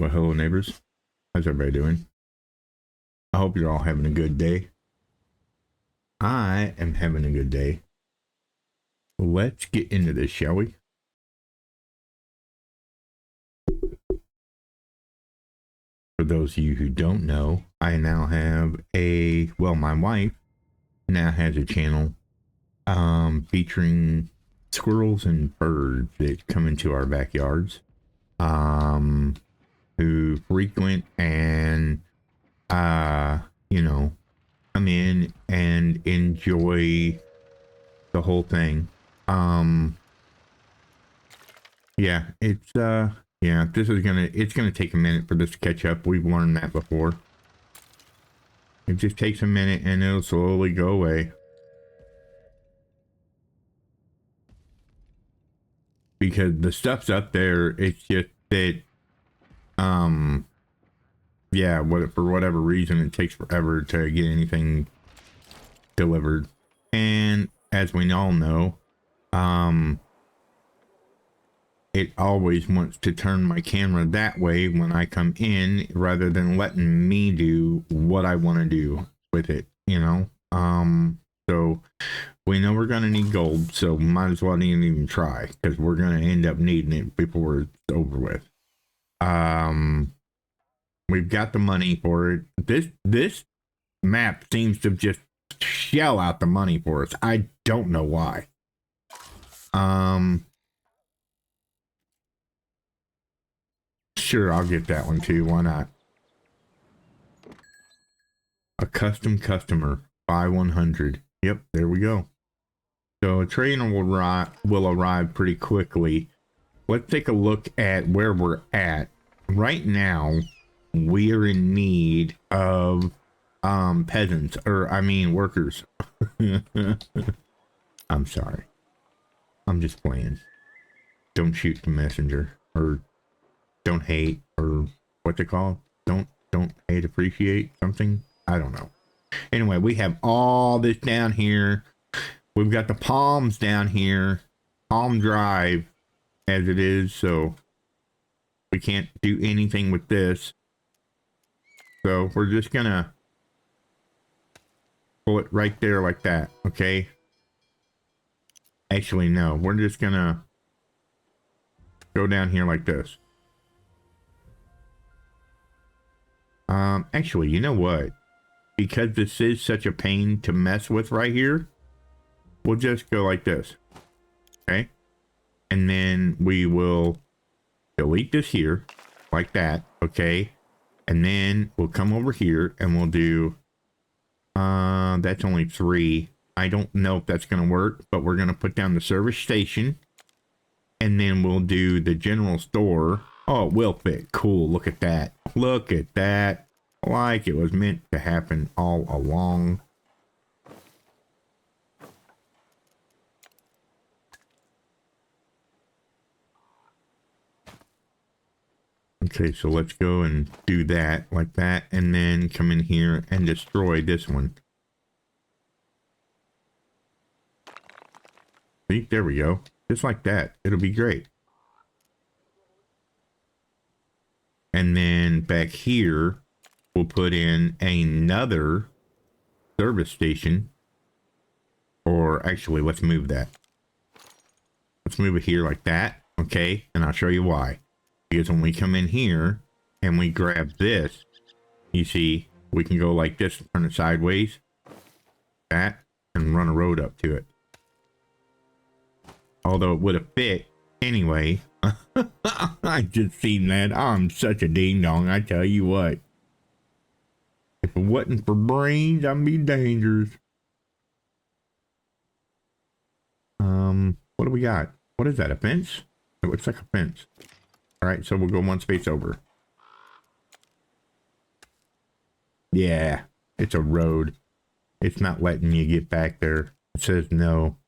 Well, hello neighbors. How's everybody doing? I hope you're all having a good day. I am having a good day. Let's get into this, shall we? For those of you who don't know, I now have my wife now has a channel featuring squirrels and birds that come into our backyards, who frequent and come in and enjoy the whole thing. It's gonna take a minute for this to catch up. We've learned that before. It just takes a minute and it'll slowly go away. Because the stuff's up there, it's just that for whatever reason it takes forever to get anything delivered. And as we all know, it always wants to turn my camera that way when I come in rather than letting me do what I want to do with it, you know? So we know we're going to need gold, so might as well even try, because we're going to end up needing it before it's over with. We've got the money for it. This map seems to just shell out the money for us. I don't know why. Sure, I'll get that one too. Why not? A custom customer, buy 100. Yep, there we go. So a trainer will arrive pretty quickly. Let's take a look at where we're at. Right now, we are in need of workers. I'm sorry. I'm just playing. Don't shoot the messenger, or don't hate, or what they call it? Don't hate, appreciate something. I don't know. Anyway, we have all this down here. We've got the palms down here, Palm Drive as it is, so we can't do anything with this. So we're just gonna pull it right there like that, okay? Actually, no, we're just gonna go down here like this. Actually, you know what? Because this is such a pain to mess with right here, we'll just go like this, okay? And then we will delete this here like that, okay? And then we'll come over here and we'll do, that's only 3. I don't know if that's going to work, but we're going to put down the service station, and then we'll do the general store. Oh, it will fit. Cool. Look at that. Look at that. Like it was meant to happen all along. Okay, so let's go and do that like that, and then come in here and destroy this one. See, there we go. Just like that. It'll be great. And then back here, we'll put in another service station. Or actually, let's move that. Let's move it here like that. Okay, and I'll show you why. Because when we come in here and we grab this, you see, we can go like this, turn it sideways, that, and run a road up to it. Although it would have fit anyway. I just seen that. I'm such a ding dong, I tell you what. If it wasn't for brains, I'd be dangerous. What do we got? What is that, a fence? It looks like a fence. All right, so we'll go one space over. Yeah, it's a road. It's not letting you get back there. It says no.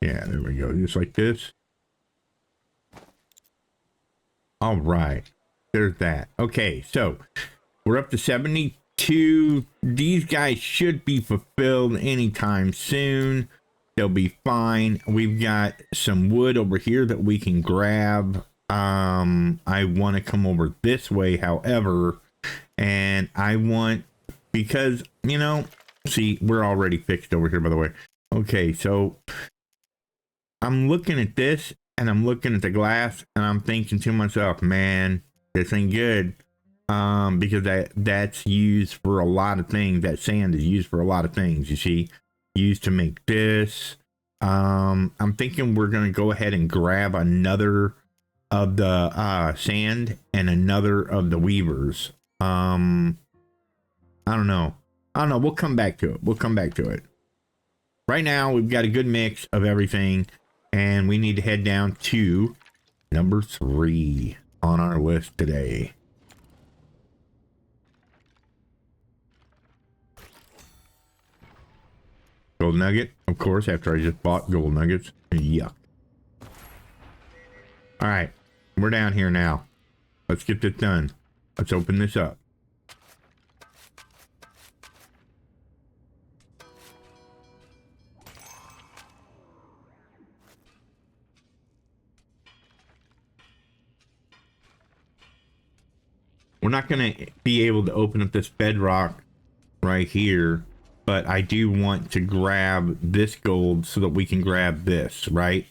Yeah, there we go. Just like this. All right. There's that. Okay, so we're up to 72. These guys should be fulfilled anytime soon. They'll be fine. We've got some wood over here that we can grab. I want to come over this way, however, and I want, because, you know, see, we're already fixed over here, by the way. Okay, so I'm looking at this and I'm looking at the glass and I'm thinking to myself, man, this ain't good. Because that's used for a lot of things. That sand is used for a lot of things, you see, used to make this. I'm thinking we're going to go ahead and grab another of the sand and another of the weavers. I don't know. We'll come back to it. Right now, we've got a good mix of everything, and we need to head down to number 3 on our list today. Gold nugget, of course, after I just bought gold nuggets. Yuck. All right, we're down here now. Let's get this done. Let's open this up. We're not going to be able to open up this bedrock right here, but I do want to grab this gold so that we can grab this, right?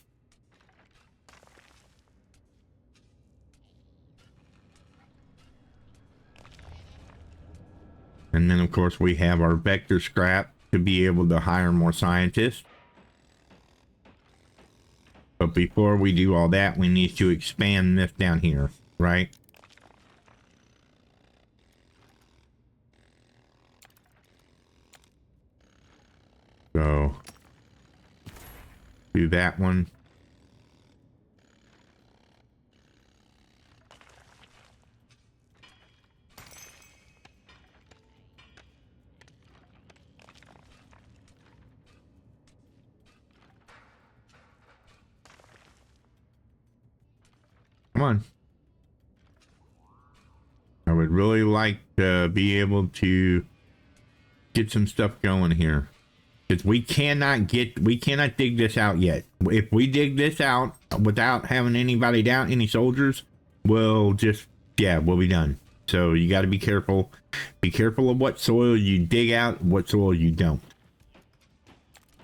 And then, of course, we have our vector scrap to be able to hire more scientists. But before we do all that, we need to expand this down here, right? So, do that one. Come on. I would really like to be able to get some stuff going here. Because we cannot dig this out yet. If we dig this out without having anybody down, any soldiers, we'll just, yeah, we'll be done. So you got to be careful. Be careful of what soil you dig out, what soil you don't.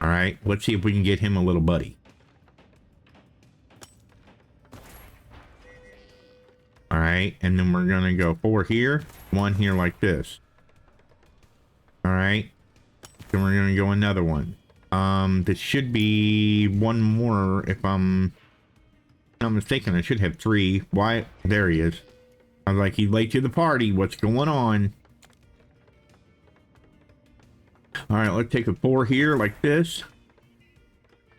All right, let's see if we can get him a little buddy. All right, and then we're gonna go 4 here, 1 here like this. All right, then we're gonna go another one. This should be 1 more if I'm not mistaken. I should have 3. Why? There he is. I was like, he's late to the party. What's going on? All right, let's take a 4 here like this.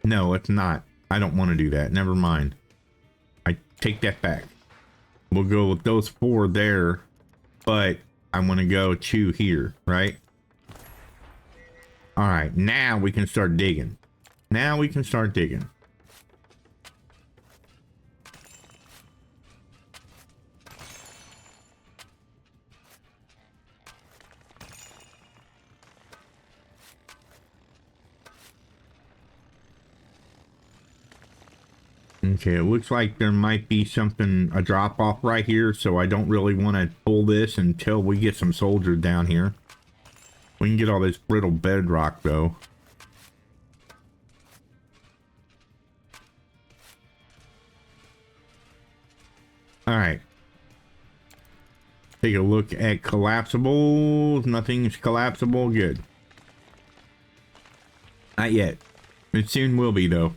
No, it's not. I don't want to do that. Never mind. I take that back. We'll go with those 4 there, but I want to go 2 here, right? All right, now we can start digging. Now we can start digging. Okay, it looks like there might be something, a drop off right here, so I don't really want to pull this until we get some soldiers down here. We can get all this brittle bedrock though. All right. Take a look at collapsibles. Nothing's collapsible. Good. Not yet. It soon will be though.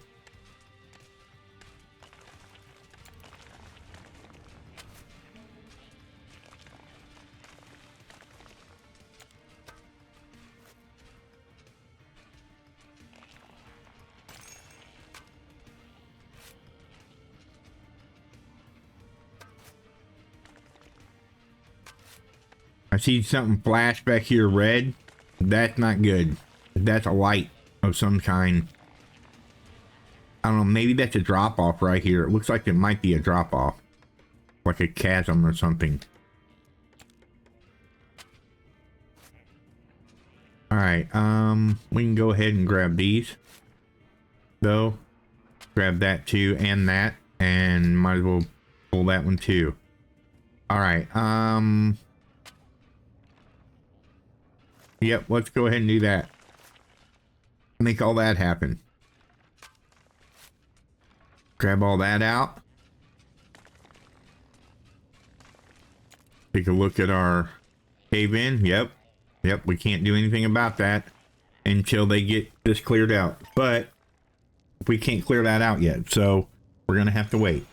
I see something flash back here red. That's not good. That's a light of some kind. I don't know, maybe that's a drop off right here. It looks like it might be a drop off. Like a chasm or something. Alright, we can go ahead and grab these. though. Grab that too, and might as well pull that one too. All right. Yep, let's go ahead and do that. Make all that happen. Grab all that out. Take a look at our cave in. Yep. Yep, we can't do anything about that until they get this cleared out. But we can't clear that out yet, so we're gonna have to wait.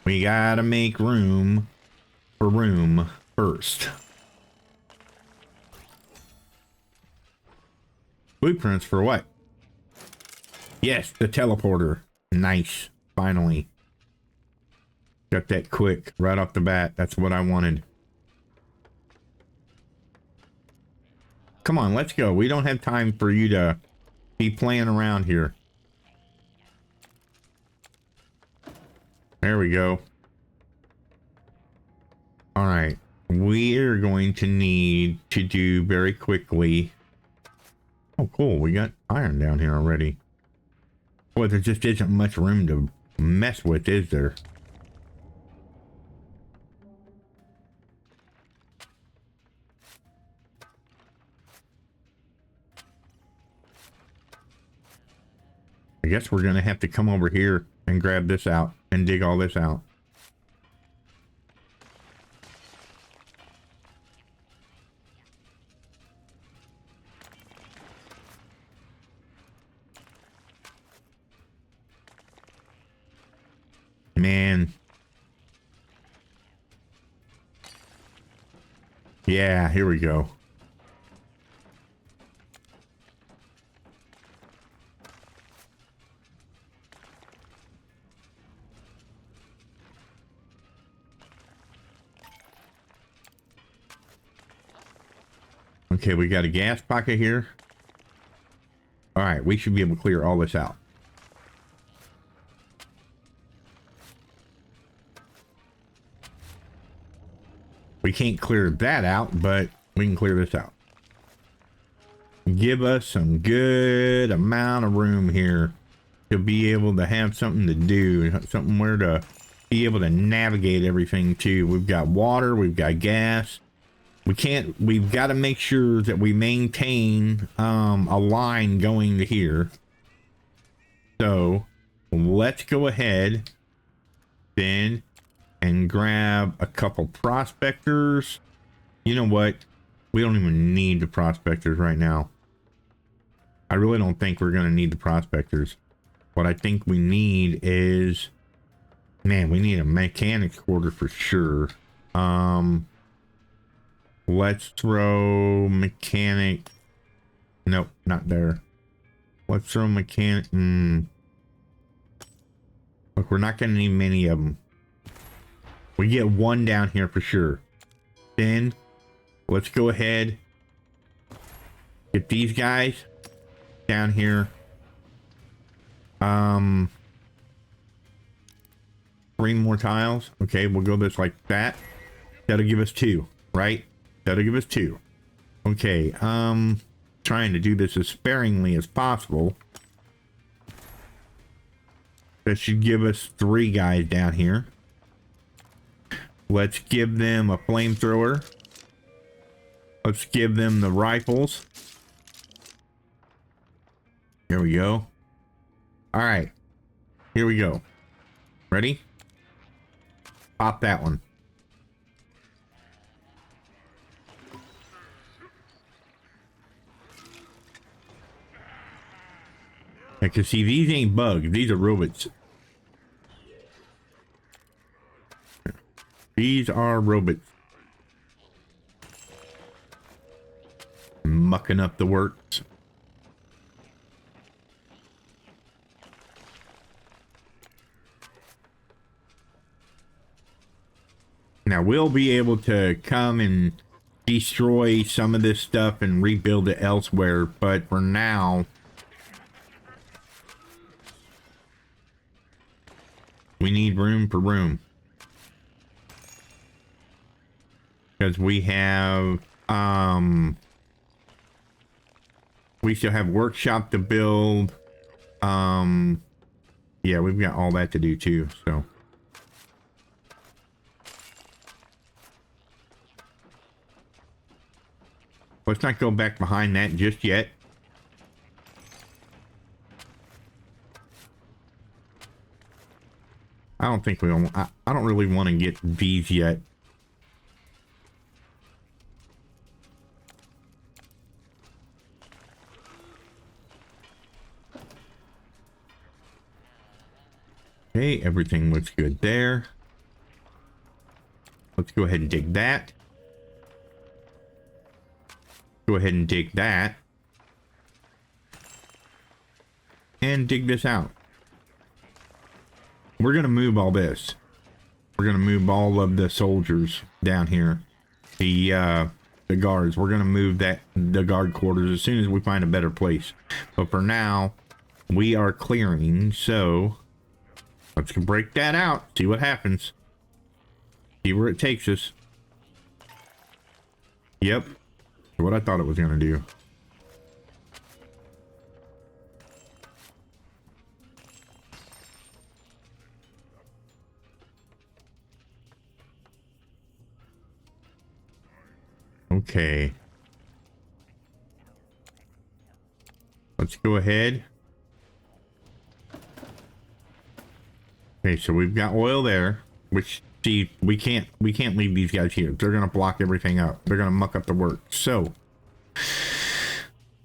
We gotta make room for room first. Blueprints for what? Yes, the teleporter. Nice. Finally. Got that quick right off the bat. That's what I wanted. Come on, let's go. We don't have time for you to be playing around here. There we go. All right. We are going to need to do very quickly. Oh, cool. We got iron down here already. Boy, there just isn't much room to mess with, is there? I guess we're going to have to come over here and grab this out and dig all this out. Man. Yeah, here we go. Okay, we got a gas pocket here. All right, we should be able to clear all this out. We can't clear that out, but we can clear this out. Give us some good amount of room here to be able to have something to do, something where to be able to navigate everything to. We've got water, we've got gas. We've got to make sure that we maintain a line going to here. So let's go ahead then and grab a couple prospectors. You know what? We don't even need the prospectors right now. I really don't think we're going to need the prospectors. What I think we need is, man, we need a mechanic's quarter for sure. Let's throw mechanic. Nope, not there. Let's throw mechanic. Look, we're not going to need many of them. We get one down here for sure. Then let's go ahead. Get these guys down here. 3 more tiles. Okay, we'll go this like that. That'll give us 2, right? That'll give us 2. Okay, trying to do this as sparingly as possible. That should give us 3 guys down here. Let's give them a flamethrower. Let's give them the rifles. Here we go. All right, here we go. Ready? Pop that one. I can see these ain't bugs. These are robots. These are robots. Mucking up the works. Now we'll be able to come and destroy some of this stuff and rebuild it elsewhere, but for now we need room for room. Because we have we still have workshop to build. Yeah, we've got all that to do too, so. Let's not go back behind that just yet. I don't think we want, I don't really want to get these yet. Okay, everything looks good there. Let's go ahead and dig that. Go ahead and dig that. And dig this out. We're going to move all this. We're going to move all of the soldiers down here. The guards. We're going to move the guard quarters as soon as we find a better place. But for now, we are clearing, so let's break that out. See what happens. See where it takes us. Yep. What I thought it was going to do. Okay. Let's go ahead. Okay, so we've got oil there, which, see, we can't leave these guys here. They're gonna block everything up. They're gonna muck up the work. So,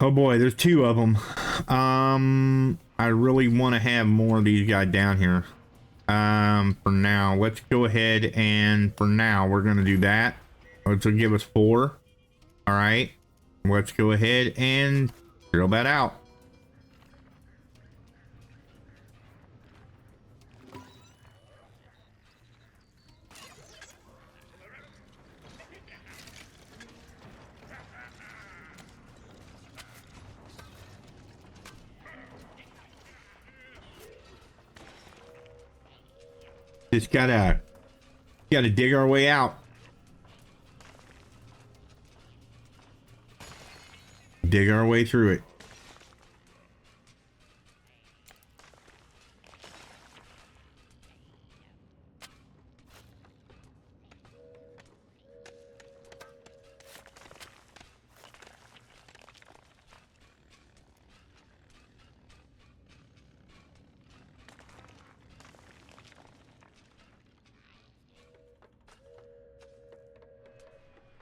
oh boy, there's two of them. I really want to have more of these guys down here. For now, let's go ahead and for now we're gonna do that. Which will give us 4. All right, let's go ahead and drill that out. Just gotta dig our way out. Dig our way through it.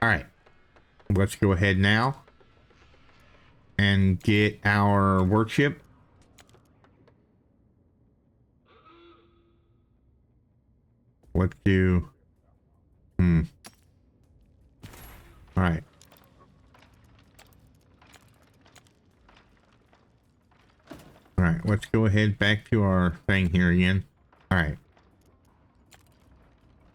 All right, let's go ahead now and get our workship. Let's do, all right. All right, let's go ahead back to our thing here again. All right.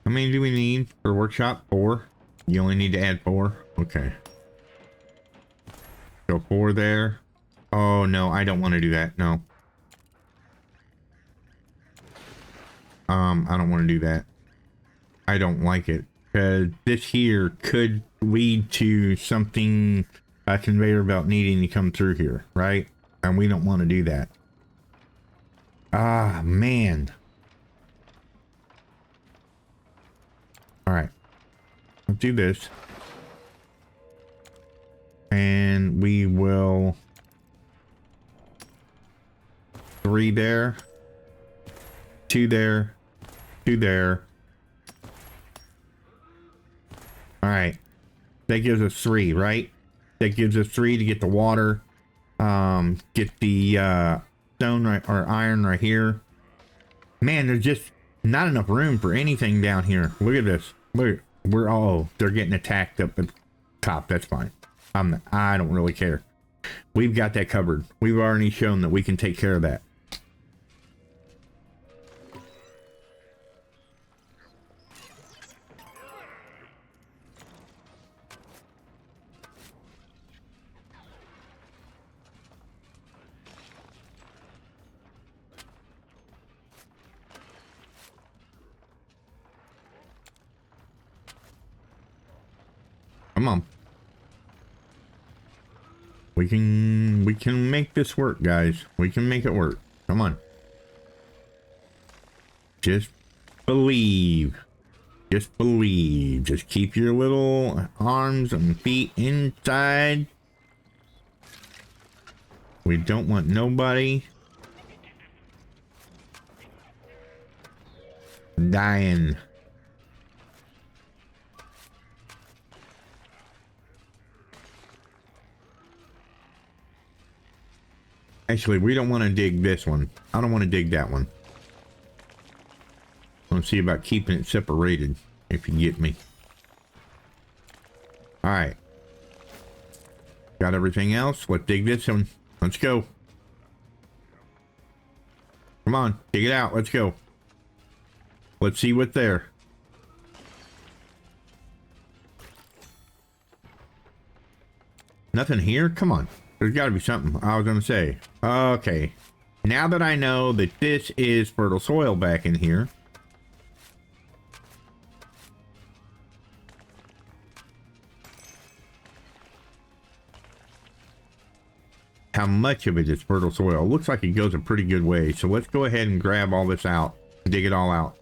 How many do we need for workshop? 4. You only need to add 4. Okay. So 4 there. Oh no, I don't want to do that. No. I don't want to do that. I don't like it because this here could lead to something, a conveyor belt needing to come through here, right? And we don't want to do that. Ah, man. All right. Let's do this. And we will 3 there, 2 there, 2 there. All right. That gives us 3, right? That gives us 3 to get the water. Get the stone right, or iron right here. Man, there's just not enough room for anything down here. Look at this. Look. We're all, they're getting attacked up at the top. That's fine. I don't really care. We've got that covered. We've already shown that we can take care of that. Come on. We can make this work, guys. We can make it work. Come on. Just believe. Just believe. Just keep your little arms and feet inside. We don't want nobody dying. Actually, we don't want to dig this one. I don't want to dig that one. Let's see about keeping it separated, if you get me. All right. Got everything else. Let's dig this one. Let's go. Come on, dig it out. Let's go. Let's see what's there. Nothing here? Come on. There's got to be something. I was going to say. Okay. Now that I know that this is fertile soil back in here. How much of it is fertile soil? Looks like it goes a pretty good way. So let's go ahead and grab all this out. Dig it all out.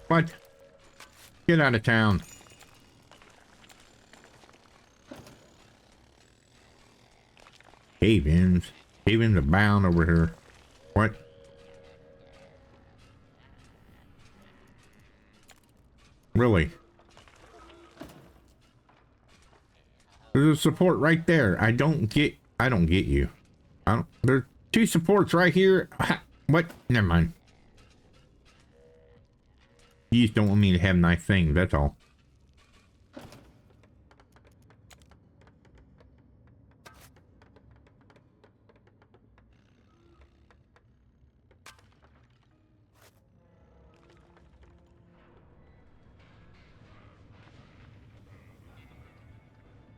What? Get out of town. Cave-ins. Cave-ins abound over here. What? Really? There's a support right there. I don't get you. There's two supports right here. What? Never mind. You just don't want me to have nice things, that's all.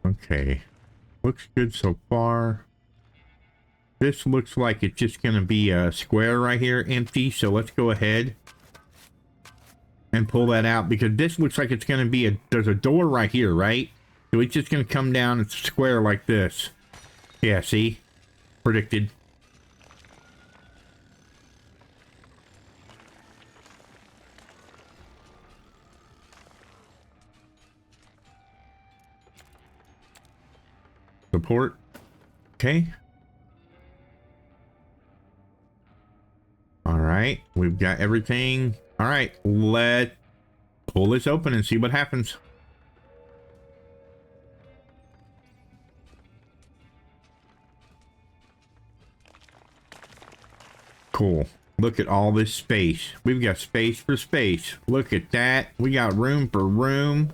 Okay. Looks good so far. This looks like it's just going to be a square right here, empty, so let's go ahead and pull that out, because this looks like it's going to be there's a door right here, right? So it's just going to come down and square like this. Yeah, see? Predicted. Support. Okay. All right. We've got everything. All right, let's pull this open and see what happens. Cool. Look at all this space. We've got space for space. Look at that. We got room for room.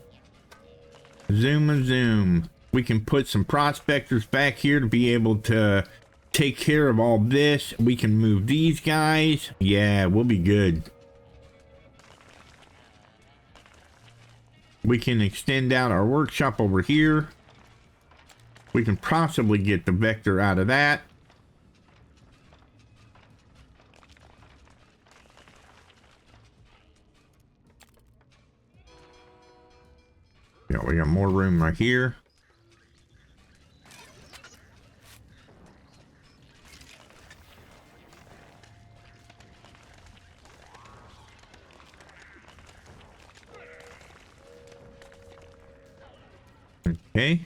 Zoom and zoom. We can put some prospectors back here to be able to take care of all this. We can move these guys. Yeah, we'll be good. We can extend out our workshop over here. We can possibly get the vector out of that. Yeah, we got more room right here. Okay.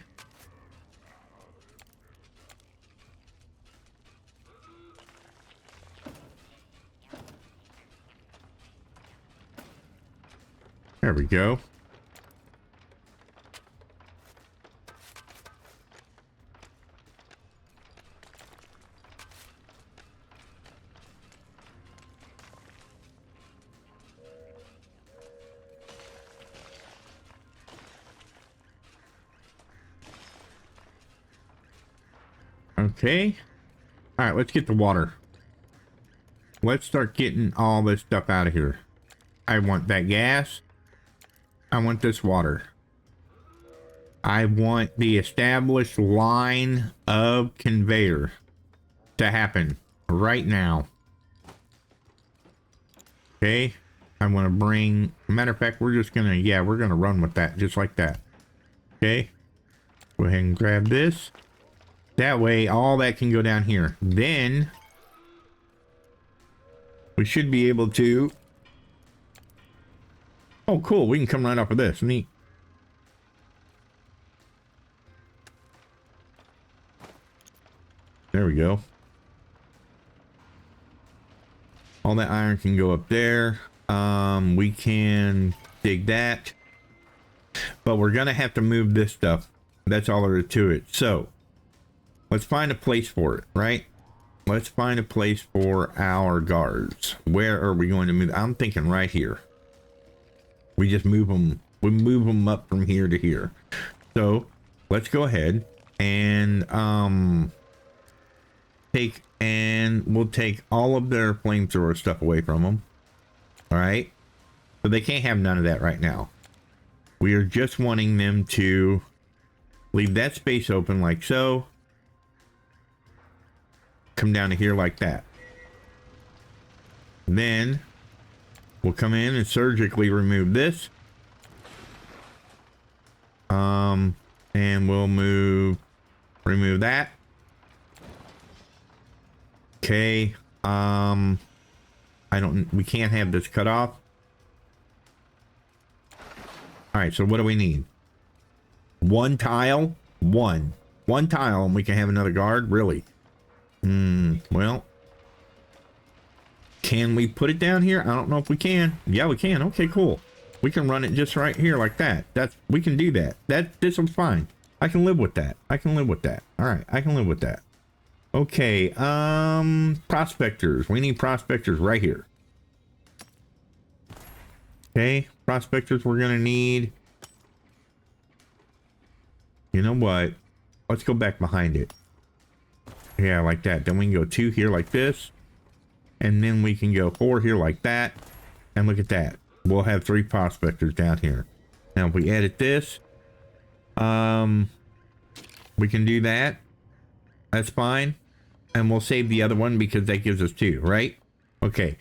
There we go. Okay, All right, let's get the water. Let's start getting all this stuff out of here. I want that gas. I want this water. I want the established line of conveyor to happen right now. Okay. I want to bring, matter of fact, we're just gonna, yeah, we're gonna run with that just like that. Okay. Go ahead and grab this. That way, all that can go down here. Then we should be able to. Oh, cool. We can come right off of this. Neat. There we go. All that iron can go up there. We can dig that. But we're going to have to move this stuff. That's all there is to it. So, let's find a place for it, right? Let's find a place for our guards. Where are we going to move? I'm thinking right here. We just move them. We move them up from here to here. So, let's go ahead and we'll take all of their flamethrower stuff away from them. All right. So they can't have none of that right now. We are just wanting them to leave that space open like so. Come down to here like that. Then we'll come in and surgically remove this. And we'll remove that. Okay. We can't have this cut off. All right, so what do we need? One tile? One tile and we can have another guard? Really? Well, can we put it down here? I don't know if we can. Yeah, we can. Okay, cool. We can run it just right here like that. We can do that. This one's fine. I can live with that. I can live with that. All right, I can live with that. Okay, prospectors. We need prospectors right here. Okay, prospectors we're gonna need. You know what? Let's go back behind it. Yeah, like that. Then we can go 2 here like this. And then we can go 4 here like that. And look at that. We'll have 3 prospectors down here. Now if we edit this, we can do that. That's fine. And we'll save the other one because that gives us 2, right? Okay.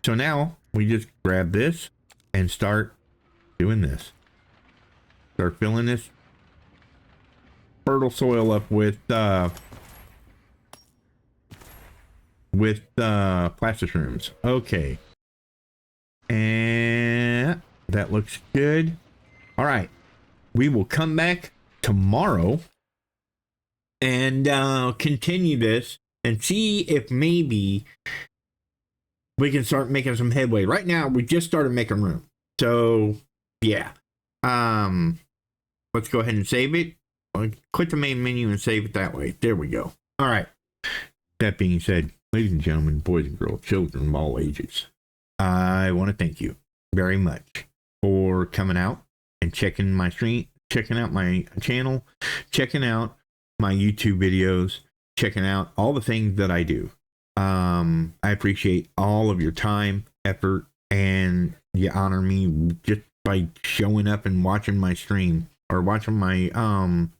So now we just grab this and start doing this. Start filling this fertile soil up with plastishrooms. Okay. And that looks good. All right. We will come back tomorrow and continue this and see if maybe we can start making some headway. Right now, we just started making room. So, yeah. Let's go ahead and save it. Click the main menu and save it that way. There we go. All right. That being said, ladies and gentlemen, boys and girls, children of all ages, I want to thank you very much for coming out and checking my stream, checking out my channel, checking out my YouTube videos, checking out all the things that I do. I appreciate all of your time, effort, and you honor me just by showing up and watching my stream or watching my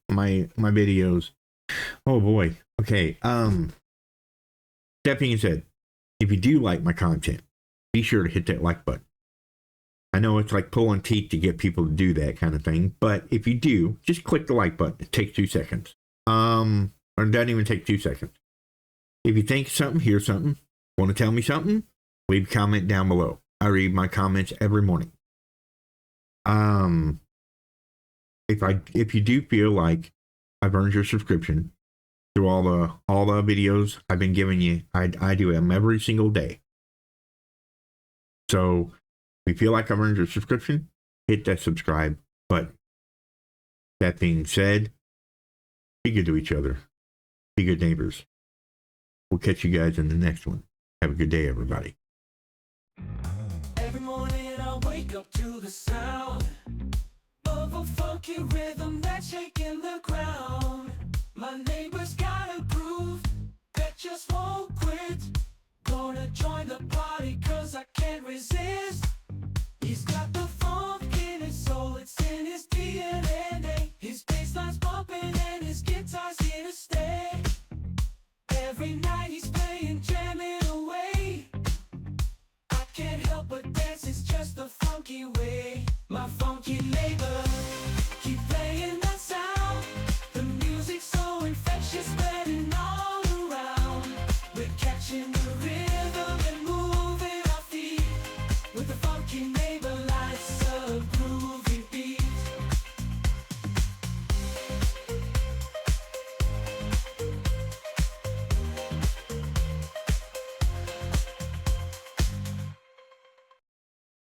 my videos. Oh boy. Okay. That being said, if you do like my content, be sure to hit that like button. I know it's like pulling teeth to get people to do that kind of thing, but if you do, just click the like button. It takes 2 seconds. Or it doesn't even take 2 seconds. If you think something, hear something, want to tell me something, leave a comment down below. I read my comments every morning. If you do feel like I've earned your subscription through all the videos I've been giving you, I do them every single day. So if you feel like I've earned your subscription, hit that subscribe button. That being said, be good to each other. Be good neighbors. We'll catch you guys in the next one. Have a good day, everybody. Every morning I wake up to the sound of a funky rhythm that's shaking the ground. My neighbor's got a groove that just won't quit. Gonna join the party cause I can't resist.